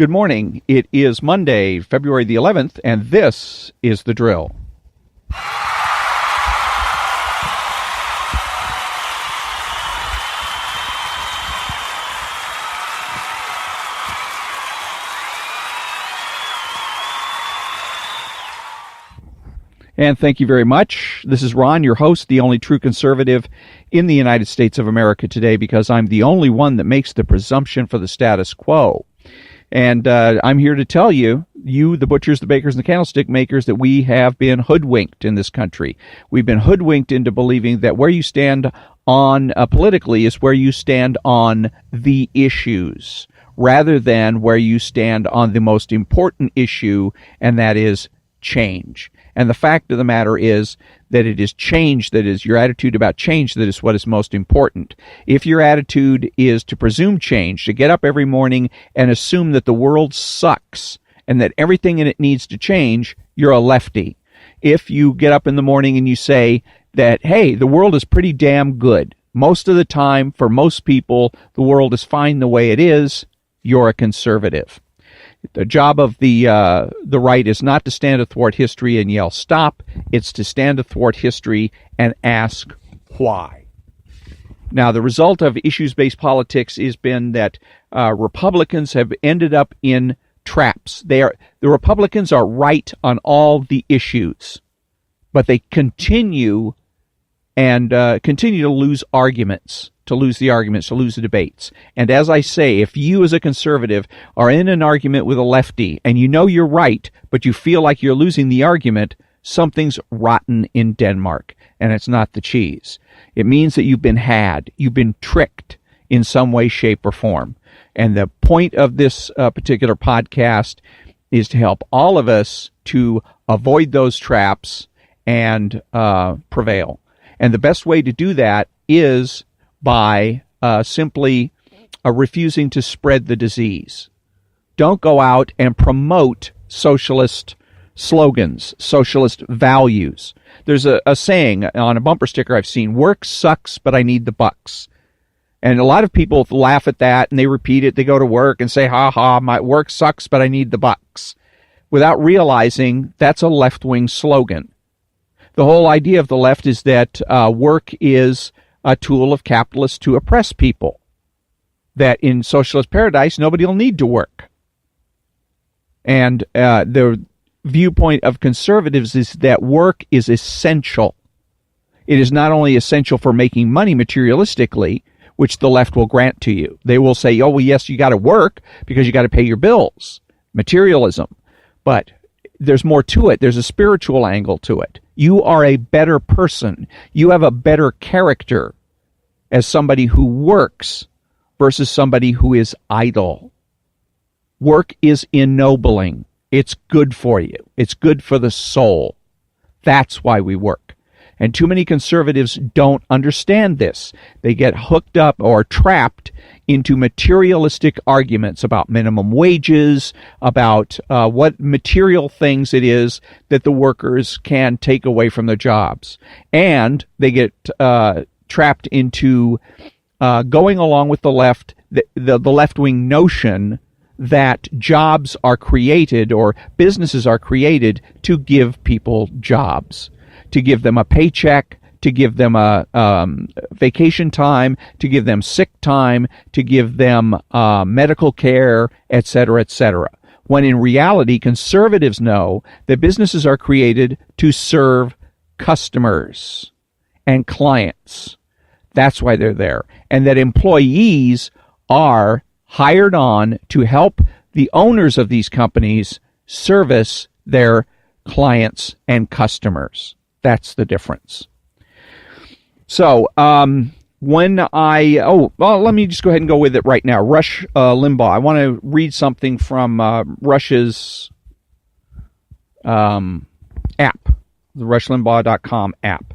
Good morning. It is Monday, February the 11th, and this is The Drill. And thank you very much. This is Ron, your host, the only true conservative in the United States of America today, because I'm the only one that makes the presumption for the status quo. And I'm here to tell you, the butchers, the bakers, and the candlestick makers, that we have been hoodwinked in this country. We've been hoodwinked into believing that where you stand on politically is where you stand on the issues, rather than where you stand on the most important issue, and that is change. And the fact of the matter is that it is change, that is your attitude about change, that is what is most important. If your attitude is to presume change, to get up every morning and assume that the world sucks and that everything in it needs to change, you're a lefty. If you get up in the morning and you say that, hey, the world is pretty damn good, most of the time, for most people, the world is fine the way it is, you're a conservative. The job of the right is not to stand athwart history and yell stop. It's to stand athwart history and ask why. Now, the result of issues-based politics has been that Republicans have ended up in traps. The Republicans are right on all the issues, but they continue to lose arguments. To lose the debates. And as I say, if you as a conservative are in an argument with a lefty and you know you're right, but you feel like you're losing the argument, something's rotten in Denmark, and it's not the cheese. It means that you've been had, you've been tricked in some way, shape, or form. And the point of this particular podcast is to help all of us to avoid those traps and prevail. And the best way to do that is by simply refusing to spread the disease. Don't go out and promote socialist slogans, socialist values. There's a saying on a bumper sticker I've seen, work sucks, but I need the bucks. And a lot of people laugh at that and they repeat it. They go to work and say, ha ha, my work sucks, but I need the bucks, without realizing that's a left-wing slogan. The whole idea of the left is that work is a tool of capitalists to oppress people, that in socialist paradise, nobody will need to work. And the viewpoint of conservatives is that work is essential. It is not only essential for making money materialistically, which the left will grant to you. They will say, oh, well, yes, you got to work because you got to pay your bills. Materialism. But there's more to it. There's a spiritual angle to it. You are a better person. You have a better character as somebody who works versus somebody who is idle. Work is ennobling. It's good for you. It's good for the soul. That's why we work. And too many conservatives don't understand this. They get hooked up or trapped into materialistic arguments about minimum wages, about what material things it is that the workers can take away from their jobs. And they get trapped into going along with the left, the left-wing notion that jobs are created or businesses are created to give people jobs, to give them a paycheck, to give them a vacation time, to give them sick time, to give them medical care, etc., etc. When in reality, conservatives know that businesses are created to serve customers and clients. That's why they're there. And that employees are hired on to help the owners of these companies service their clients and customers. That's the difference. So, let me just go ahead and go with it right now. Rush Limbaugh. I want to read something from Rush's app, the rushlimbaugh.com app.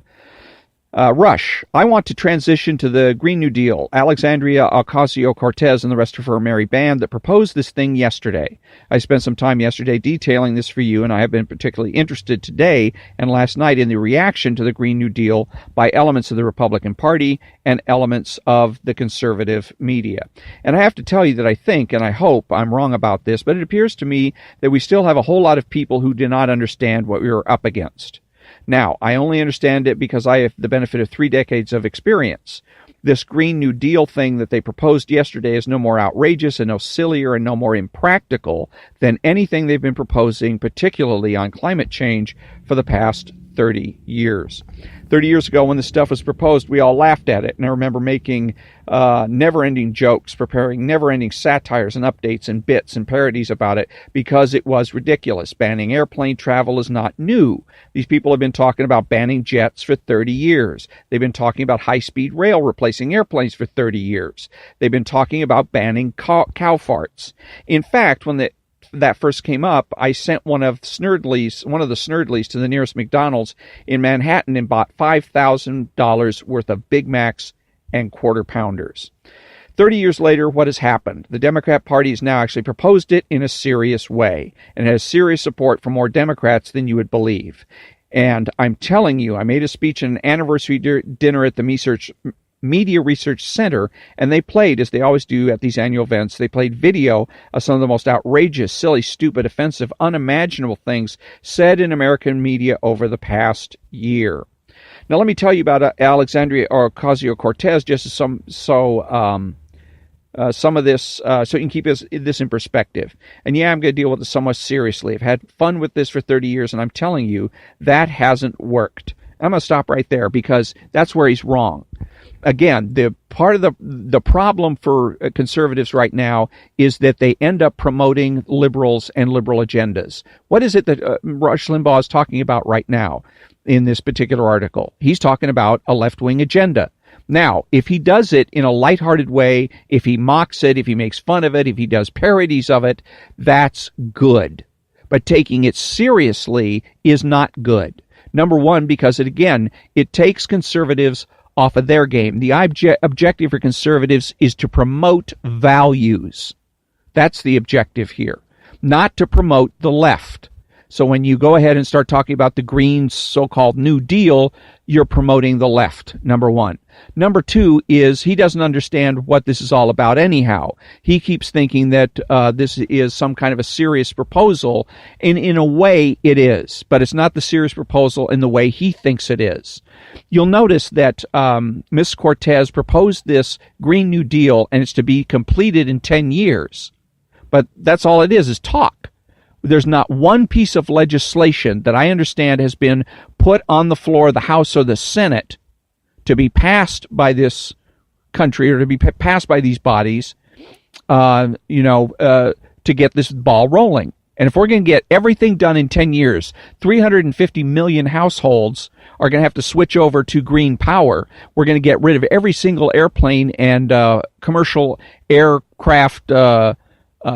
Rush, I want to transition to the Green New Deal. Alexandria Ocasio-Cortez and the rest of her merry band that proposed this thing yesterday. I spent some time yesterday detailing this for you, and I have been particularly interested today and last night in the reaction to the Green New Deal by elements of the Republican Party and elements of the conservative media. And I have to tell you that I think, and I hope I'm wrong about this, but it appears to me that we still have a whole lot of people who do not understand what we are up against. Now, I only understand it because I have the benefit of 3 decades of experience. This Green New Deal thing that they proposed yesterday is no more outrageous and no sillier and no more impractical than anything they've been proposing, particularly on climate change, for the past 30 years. 30 years ago when this stuff was proposed, we all laughed at it. And I remember making never-ending jokes, preparing never-ending satires and updates and bits and parodies about it because it was ridiculous. Banning airplane travel is not new. These people have been talking about banning jets for 30 years. They've been talking about high-speed rail replacing airplanes for 30 years. They've been talking about banning cow farts. In fact, when that first came up, I sent one of the Snurdleys to the nearest McDonald's in Manhattan and bought $5,000 worth of Big Macs and Quarter Pounders. 30 years later, what has happened? The Democrat Party has now actually proposed it in a serious way and has serious support from more Democrats than you would believe. And I'm telling you, I made a speech at an anniversary dinner at the Media Research Center, and they played, as they always do at these annual events, they played video of some of the most outrageous, silly, stupid, offensive, unimaginable things said in American media over the past year. Now, let me tell you about Alexandria Ocasio-Cortez, just as some of this, so you can keep this in perspective. And yeah, I'm going to deal with it somewhat seriously. I've had fun with this for 30 years, and I'm telling you, that hasn't worked. I'm going to stop right there because that's where he's wrong. Again, the part of the problem for conservatives right now is that they end up promoting liberals and liberal agendas. What is it that Rush Limbaugh is talking about right now in this particular article? He's talking about a left-wing agenda. Now, if he does it in a lighthearted way, if he mocks it, if he makes fun of it, if he does parodies of it, that's good. But taking it seriously is not good. Number one, because it takes conservatives off of their game. The objective for conservatives is to promote values. That's the objective here, not to promote the left. So when you go ahead and start talking about the Greens' so-called New Deal, you're promoting the left, number one. Number two is he doesn't understand what this is all about anyhow. He keeps thinking that this is some kind of a serious proposal, and in a way it is, but it's not the serious proposal in the way he thinks it is. You'll notice that Ms. Cortez proposed this Green New Deal, and it's to be completed in 10 years. But that's all it is talk. There's not one piece of legislation that I understand has been put on the floor of the House or the Senate to be passed by this country or to be passed by these bodies, to get this ball rolling. And if we're going to get everything done in 10 years, 350 million households are going to have to switch over to green power. We're going to get rid of every single airplane and commercial aircraft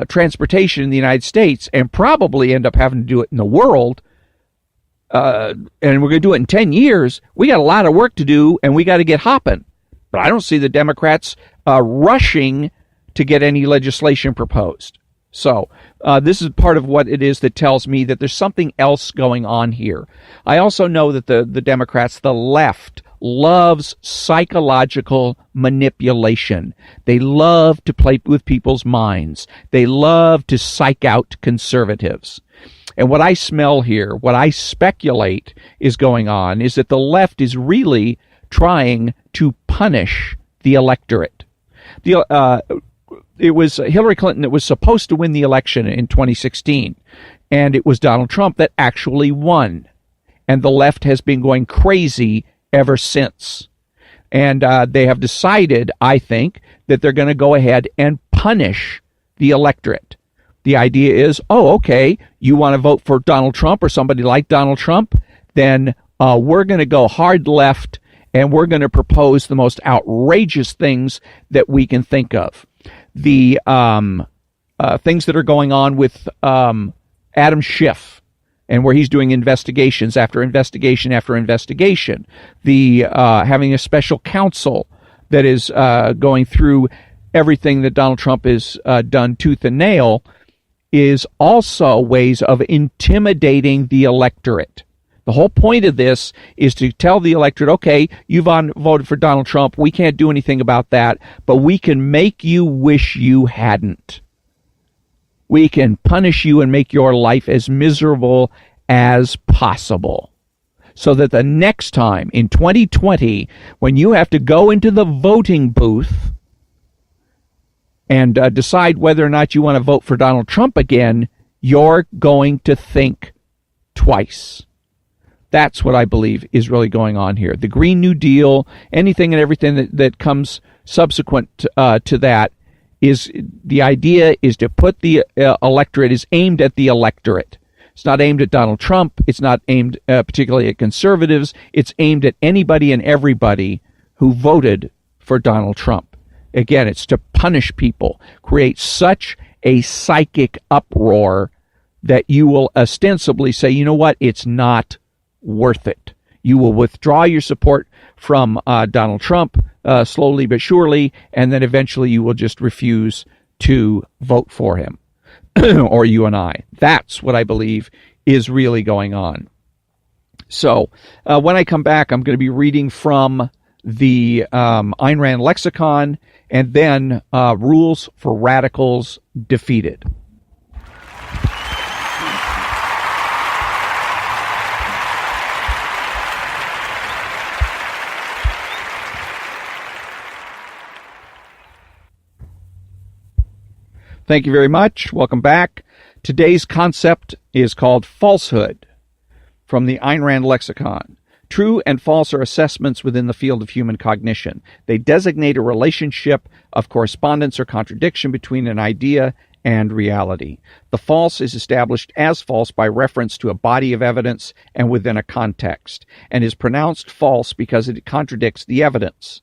transportation in the United States and probably end up having to do it in the world. And we're going to do it in 10 years. We got a lot of work to do, and we got to get hopping. But I don't see the Democrats rushing to get any legislation proposed. So this is part of what it is that tells me that there's something else going on here. I also know that the Democrats, the left, loves psychological manipulation. They love to play with people's minds. They love to psych out conservatives. And what I smell here, what I speculate is going on, is that the left is really trying to punish the electorate. It was Hillary Clinton that was supposed to win the election in 2016, and it was Donald Trump that actually won. And the left has been going crazy ever since. And they have decided, I think, that they're going to go ahead and punish the electorate. The idea is, okay, you want to vote for Donald Trump or somebody like Donald Trump, then we're going to go hard left and we're going to propose the most outrageous things that we can think of. The things that are going on with Adam Schiff, and where he's doing investigations after investigation after investigation, the having a special counsel that is going through everything that Donald Trump has done tooth and nail, is also ways of intimidating the electorate. The whole point of this is to tell the electorate, okay, you've voted for Donald Trump. We can't do anything about that, but we can make you wish you hadn't. We can punish you and make your life as miserable as possible, so that the next time in 2020, when you have to go into the voting booth and decide whether or not you want to vote for Donald Trump again, you're going to think twice. That's what I believe is really going on here. The Green New Deal, anything and everything that comes subsequent to that, is the idea is to put the electorate, is aimed at the electorate. It's not aimed at Donald Trump. It's not aimed particularly at conservatives. It's aimed at anybody and everybody who voted for Donald Trump. Again, it's to punish people, create such a psychic uproar that you will ostensibly say, you know what, it's not worth it. You will withdraw your support from Donald Trump slowly but surely, and then eventually you will just refuse to vote for him, or you and I. That's what I believe is really going on. So when I come back, I'm going to be reading from the Ayn Rand lexicon, and then Rules for Radicals Defeated. Thank you very much. Welcome back. Today's concept is called falsehood, from the Ayn Rand lexicon. True and false are assessments within the field of human cognition. They designate a relationship of correspondence or contradiction between an idea and reality. The false is established as false by reference to a body of evidence and within a context, and is pronounced false because it contradicts the evidence.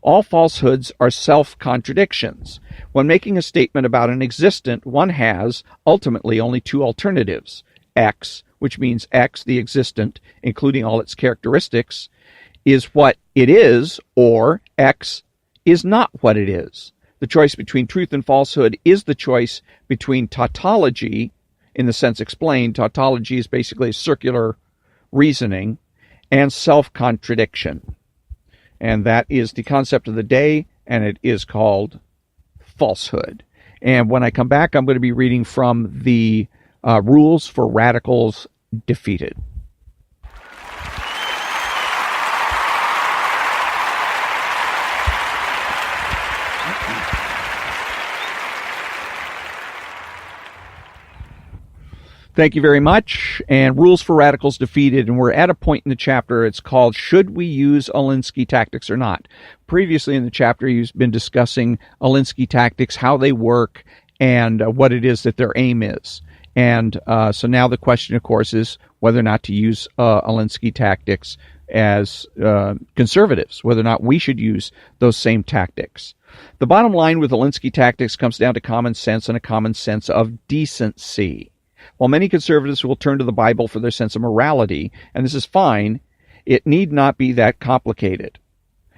All falsehoods are self-contradictions. When making a statement about an existent, one has, ultimately, only two alternatives. X, which means X, the existent, including all its characteristics, is what it is, or X is not what it is. The choice between truth and falsehood is the choice between tautology, in the sense explained. Tautology is basically circular reasoning, and self-contradiction. And that is the concept of the day, and it is called falsehood. And when I come back, I'm going to be reading from the Rules for Radicals Defeated. Thank you very much. And Rules for Radicals Defeated. And we're at a point in the chapter. It's called Should We Use Alinsky Tactics or Not? Previously in the chapter, he's been discussing Alinsky tactics, how they work, and what it is that their aim is. And so now the question, of course, is whether or not to use Alinsky tactics as conservatives, whether or not we should use those same tactics. The bottom line with Alinsky tactics comes down to common sense and a common sense of decency. While many conservatives will turn to the Bible for their sense of morality, and this is fine, it need not be that complicated.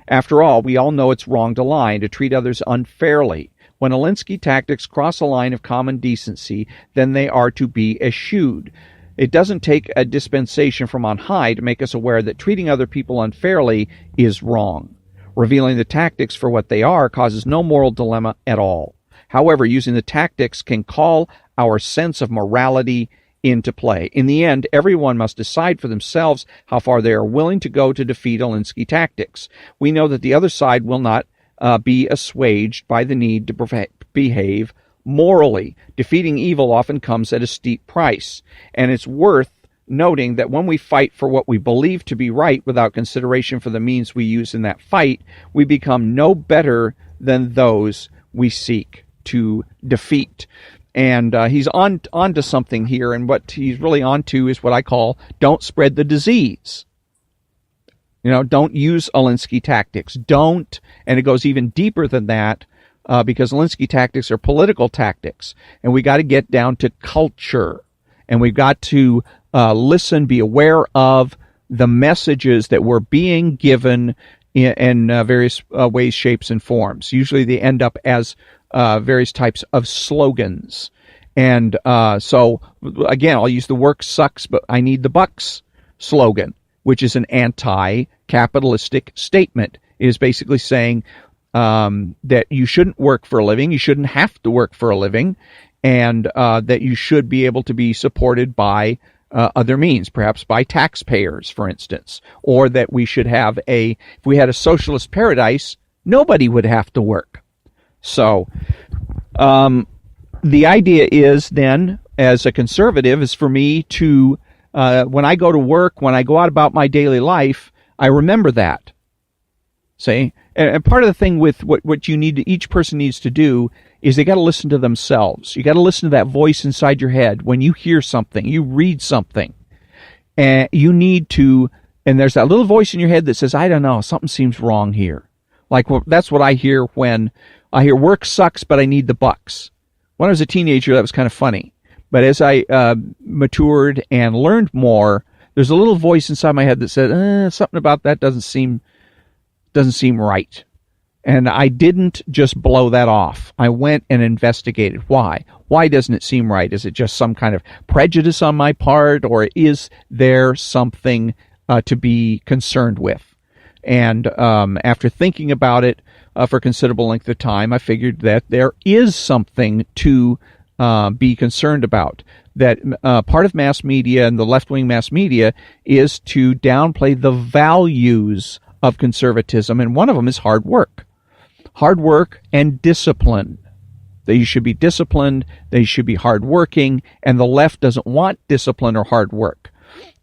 After all, we all know it's wrong to lie and to treat others unfairly. When Alinsky tactics cross a line of common decency, then they are to be eschewed. It doesn't take a dispensation from on high to make us aware that treating other people unfairly is wrong. Revealing the tactics for what they are causes no moral dilemma at all. However, using the tactics can call our sense of morality into play. In the end, everyone must decide for themselves how far they are willing to go to defeat Alinsky tactics. We know that the other side will not be assuaged by the need to behave morally. Defeating evil often comes at a steep price, and it's worth noting that when we fight for what we believe to be right without consideration for the means we use in that fight, we become no better than those we seek to defeat. And he's on to something here, and what he's really on to is what I call don't spread the disease. Don't use Alinsky tactics. Don't, and it goes even deeper than that, because Alinsky tactics are political tactics, and we got to get down to culture, and we've got to listen, be aware of the messages that we're being given in various ways, shapes, and forms. Usually they end up as various types of slogans. And so, again, I'll use the work sucks, but I need the bucks slogan, which is an anti-capitalistic statement. It is basically saying that you shouldn't work for a living, you shouldn't have to work for a living, and that you should be able to be supported by other means, perhaps by taxpayers, for instance, or that we should have if we had a socialist paradise, nobody would have to work. So the idea is then, as a conservative, is for me to, when I go to work, when I go out about my daily life, I remember that. See? And part of the thing with what each person needs to do is they got to listen to themselves. You got to listen to that voice inside your head when you hear something, you read something, and you need to. And there's that little voice in your head that says, "I don't know, something seems wrong here." Like that's what I hear when I hear work sucks, but I need the bucks. When I was a teenager, that was kind of funny. But as I matured and learned more, there's a little voice inside my head that said, "Something about that doesn't seem right." And I didn't just blow that off. I went and investigated why. Why doesn't it seem right? Is it just some kind of prejudice on my part, or is there something to be concerned with? And after thinking about it for a considerable length of time, I figured that there is something to be concerned about. That part of mass media and the left-wing mass media is to downplay the values of conservatism, and one of them is hard work. Hard work and discipline. That you should be disciplined, that you should be hardworking, and the left doesn't want discipline or hard work.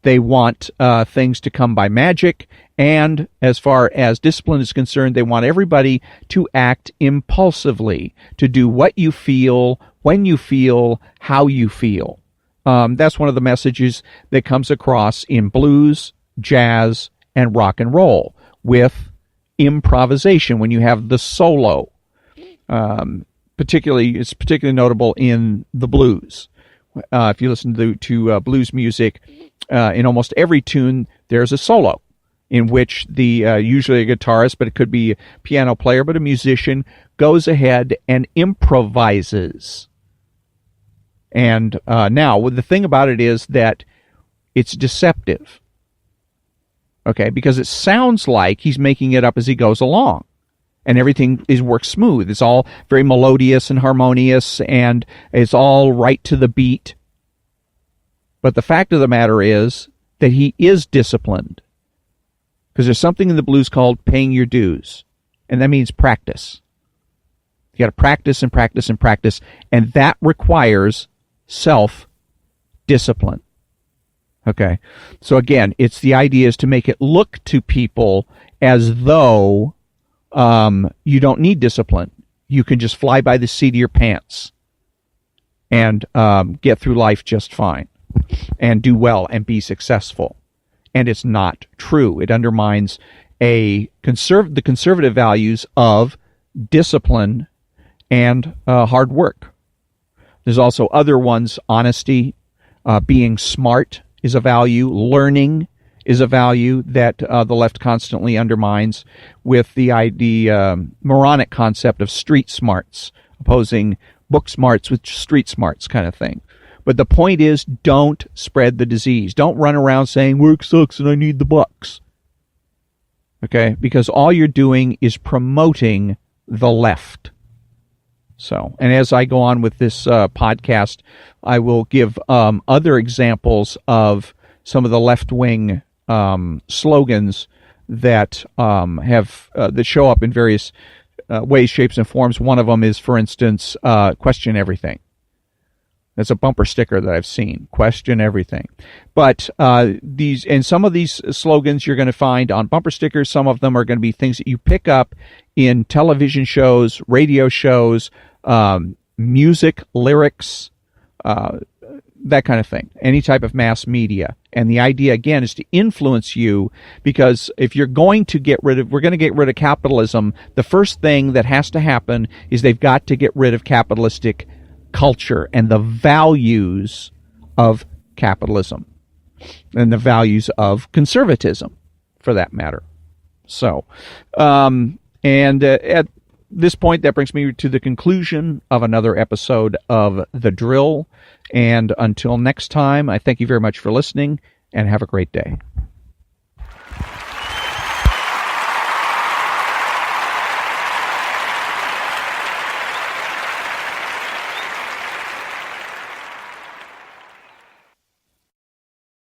They want things to come by magic, and as far as discipline is concerned, they want everybody to act impulsively, to do what you feel, when you feel, how you feel. That's one of the messages that comes across in blues, jazz, and rock and roll, with improvisation when you have the solo. It's particularly notable in the blues. If you listen to blues music, in almost every tune there's a solo in which the usually a guitarist, but it could be a piano player, but a musician goes ahead and improvises. And now, the thing about it is that it's deceptive. Okay, because it sounds like he's making it up as he goes along, and everything works smooth. It's all very melodious and harmonious, and it's all right to the beat. But the fact of the matter is that he is disciplined, because there's something in the blues called paying your dues, and that means practice. You got to practice and practice and practice, and that requires self-discipline. Okay, so again, it's the idea is to make it look to people as though you don't need discipline. You can just fly by the seat of your pants and get through life just fine and do well and be successful. And it's not true. It undermines the conservative values of discipline and hard work. There's also other ones: honesty, being smart is a value. Learning is a value that the left constantly undermines with the moronic concept of street smarts, opposing book smarts with street smarts kind of thing. But the point is, don't spread the disease. Don't run around saying, work sucks and I need the bucks. Okay? Because all you're doing is promoting the left. So, and as I go on with this podcast, I will give other examples of some of the left-wing slogans that that show up in various ways, shapes, and forms. One of them is, for instance, question everything. That's a bumper sticker that I've seen. Question everything. But some of these slogans you're going to find on bumper stickers. Some of them are going to be things that you pick up in television shows, radio shows, music, lyrics, that kind of thing. Any type of mass media. And the idea, again, is to influence you, because if we're going to get rid of capitalism, the first thing that has to happen is they've got to get rid of capitalistic culture and the values of capitalism. and the values of conservatism, for that matter. So, at this point, that brings me to the conclusion of another episode of The Drill. And until next time, I thank you very much for listening, and have a great day.